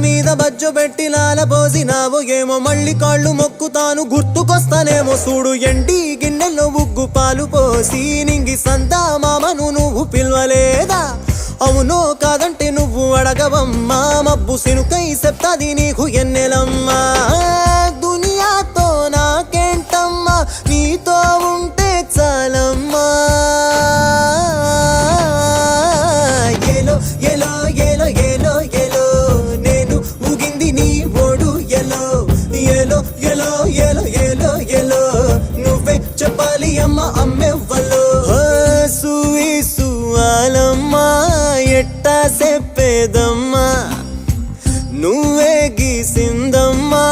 మీద బజ్జు పెట్టి లాల పోసినావు ఏమో మళ్ళీ కాళ్ళు మొక్కుతాను గుర్తుకొస్తానేమో చూడు ఎండి గిన్నెల్లో ఉగ్గు పాలు పోసి నింగి సంతా మామను నువ్వు పిలవలేదా అవునో కాదంటే నువ్వు అడగవమ్మా మబ్బు సినుకై చెప్తాది నీకు ఎన్నెలమ్మా దునియాతో నాకేంటమ్మా నీతో ఉంటే చాలమ్మా ఏలో ఏలో ఏలో ఏలో ఏలో నేను ఊగింది నీ ఓడు ఎలో ఏలో ఏలో ఏలో ఏలో ఏలో నువ్వే చెప్పాలి అమ్మ అమ్మెవ్వలో సువి సువాలమ్మా ఎట్టా చెప్పేదమ్మా నువ్వే గీసిందమ్మా